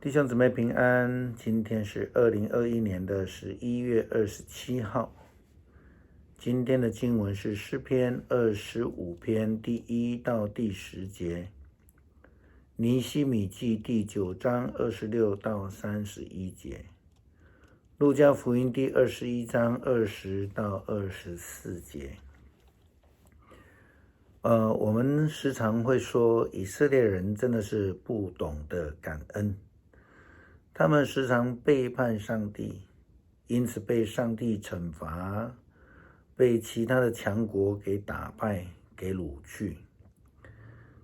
弟兄姊妹平安，今天是2021年的11月27号。今天的经文是诗篇25篇第1到第10节，尼希米记第9章26到31节，路加福音第21章20到24节。我们时常会说以色列人真的是不懂得感恩，他们时常背叛上帝，因此被上帝惩罚，被其他的强国给打败，给掳去。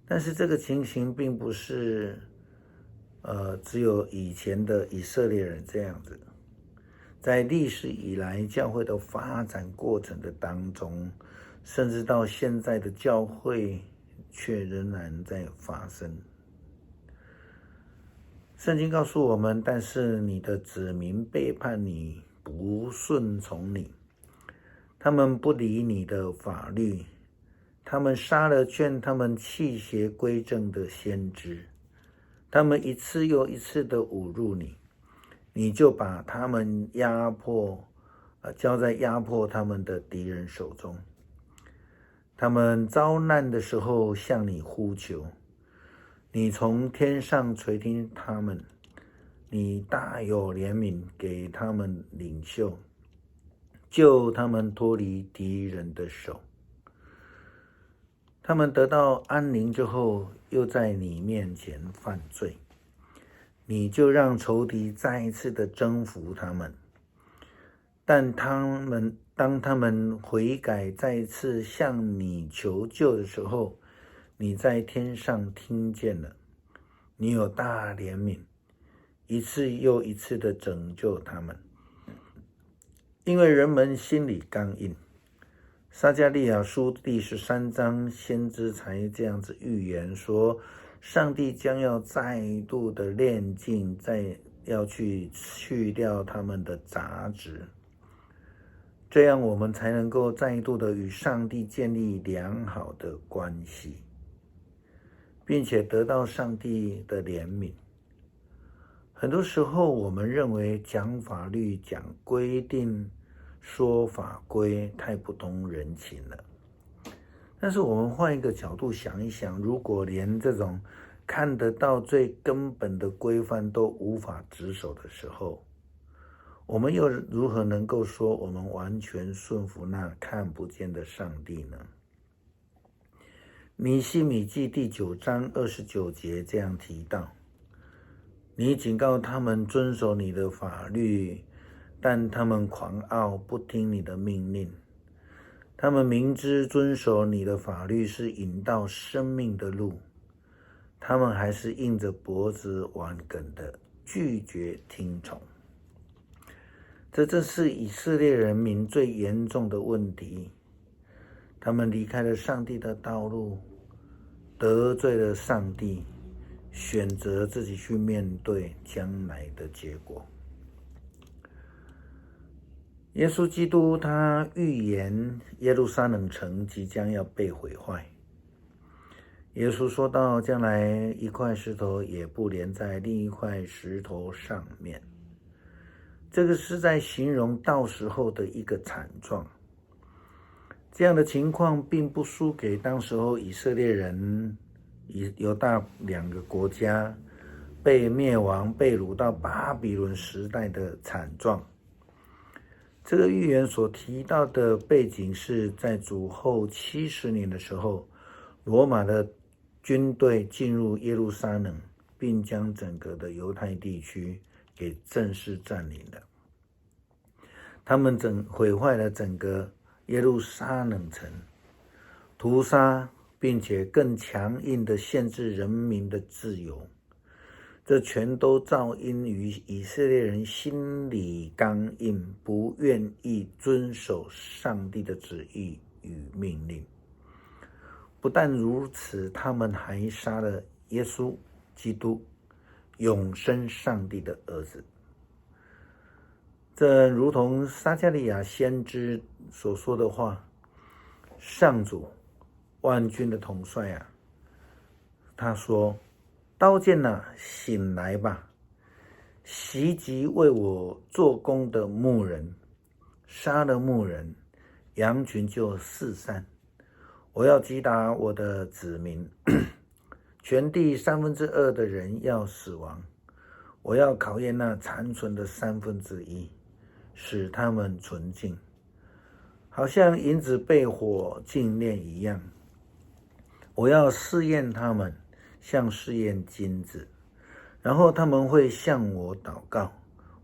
但是这个情形并不是只有以前的以色列人这样子，在历史以来教会的发展过程的当中，甚至到现在的教会却仍然在发生。圣经告诉我们，但是你的子民背叛你，不顺从你，他们不理你的法律，他们杀了劝他们弃邪归正的先知，他们一次又一次的侮辱你，你就把他们交在压迫他们的敌人手中。他们遭难的时候向你呼求，你从天上垂听他们，你大有怜悯，给他们领袖，救他们脱离敌人的手。他们得到安宁之后，又在你面前犯罪，你就让仇敌再一次的征服他们。但当他们悔改，再一次向你求救的时候，你在天上听见了，你有大怜悯，一次又一次的拯救他们。因为人们心里刚硬，撒迦利亚书第13章先知才这样子预言说，上帝将要再度的炼净，要去掉他们的杂质，这样我们才能够再度的与上帝建立良好的关系，并且得到上帝的怜悯。很多时候我们认为讲法律、讲规定、说法规太不通人情了，但是我们换一个角度想一想，如果连这种看得到最根本的规范都无法执守的时候，我们又如何能够说我们完全顺服那看不见的上帝呢？尼希米记第9章29节这样提到，你警告他们遵守你的法律，但他们狂傲，不听你的命令。他们明知遵守你的法律是引到生命的路，他们还是硬着脖子顽梗的拒绝听从。这正是以色列人民最严重的问题，他们离开了上帝的道路，得罪了上帝，选择自己去面对将来的结果。耶稣基督他预言耶路撒冷城即将要被毁坏。耶稣说到，将来一块石头也不连在另一块石头上面。这个是在形容到时候的一个惨状。这样的情况并不输给当时候以色列人犹大2个国家被灭亡、被掳到巴比伦时代的惨状。这个预言所提到的背景是在主后70年的时候，罗马的军队进入耶路撒冷，并将整个的犹太地区给正式占领了。他们毁坏了整个耶路撒冷城，屠杀并且更强硬的限制人民的自由，这全都肇因于以色列人心里刚硬，不愿意遵守上帝的旨意与命令。不但如此，他们还杀了耶稣基督，永生上帝的儿子。这如同撒迦利亚先知所说的话，上主万军的统帅啊，他说，刀剑啊，醒来吧，袭击为我做工的牧人，杀了牧人，羊群就四散。我要击打我的子民，全地2/3的人要死亡。我要考验那残存的1/3，使他们纯净，好像银子被火精炼一样。我要试验他们，像试验金子，然后他们会向我祷告，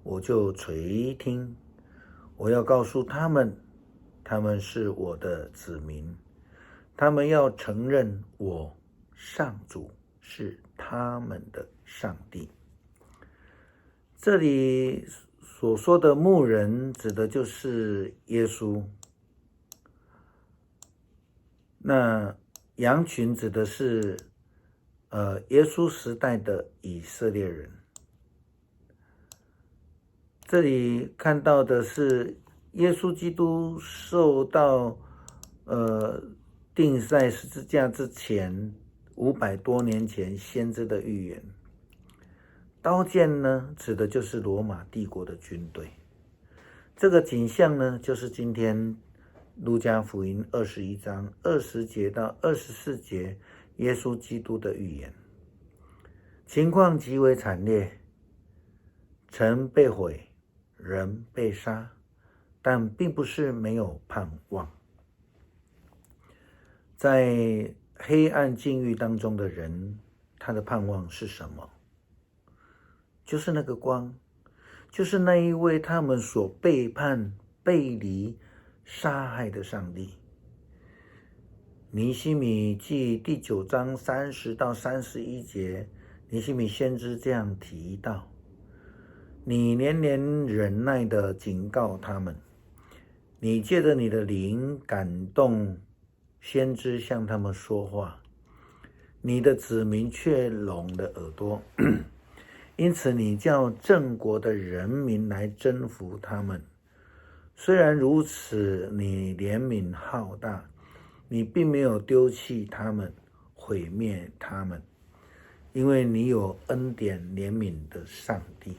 我就垂听。我要告诉他们，他们是我的子民，他们要承认我上主是他们的上帝。这里所说的牧人指的就是耶稣，那羊群指的是耶稣时代的以色列人。这里看到的是耶稣基督受到钉在十字架之前500多年前先知的预言。刀剑呢，指的就是罗马帝国的军队。这个景象呢，就是今天路加福音21章20节到24节耶稣基督的预言。情况极为惨烈，城被毁，人被杀，但并不是没有盼望。在黑暗境遇当中的人，他的盼望是什么？就是那个光，就是那一位他们所背叛、背离、杀害的上帝。尼希米记第9章30到31节，尼希米先知这样提到：你年年忍耐地警告他们，你借着你的灵感动先知向他们说话，你的子民却聋了耳朵。因此你叫正国的人民来征服他们。虽然如此，你怜悯浩大，你并没有丢弃他们，毁灭他们，因为你有恩典怜悯的上帝。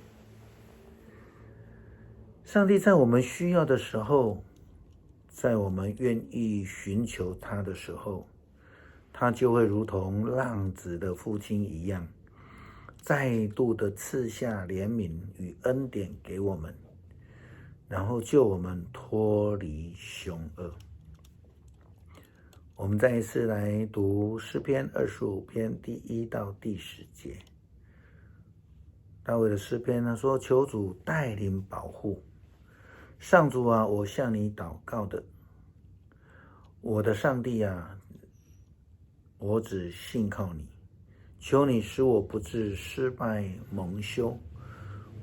上帝在我们需要的时候，在我们愿意寻求他的时候，他就会如同浪子的父亲一样，再度的赐下怜悯与恩典给我们，然后救我们脱离凶恶。我们再一次来读诗篇25篇第1到第10节。大卫的诗篇他说：求主带领保护，上主啊，我向你祷告的，我的上帝啊，我只信靠你。求你使我不致失败蒙羞，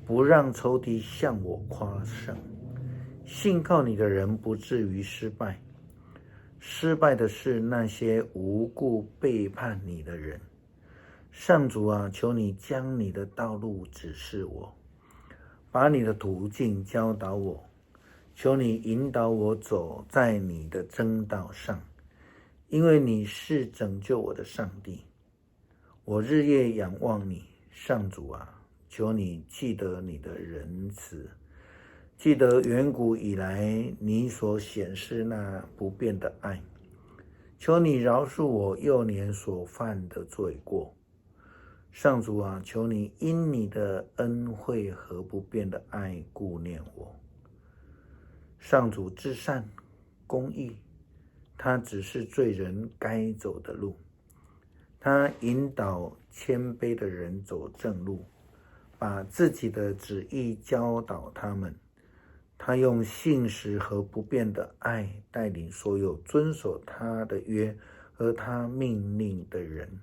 不让仇敌向我夸胜。信靠你的人不至于失败，失败的是那些无故背叛你的人。上主啊，求你将你的道路指示我，把你的途径教导我。求你引导我走在你的真道上，因为你是拯救我的上帝。我日夜仰望你，上主啊，求你记得你的仁慈，记得远古以来你所显示那不变的爱。求你饶恕我幼年所犯的罪过。上主啊，求你因你的恩惠和不变的爱顾念我。上主至善公义，他只是罪人该走的路。他引导谦卑的人走正路，把自己的旨意教导他们。他用信实和不变的爱带领所有遵守他的约和他命令的人。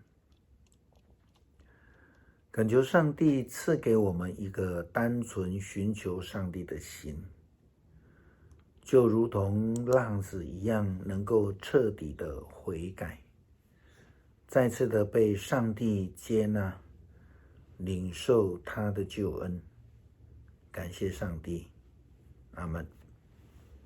恳求上帝赐给我们一个单纯寻求上帝的心，就如同浪子一样，能够彻底的悔改，再次的被上帝接纳，领受他的救恩。感谢上帝，阿们。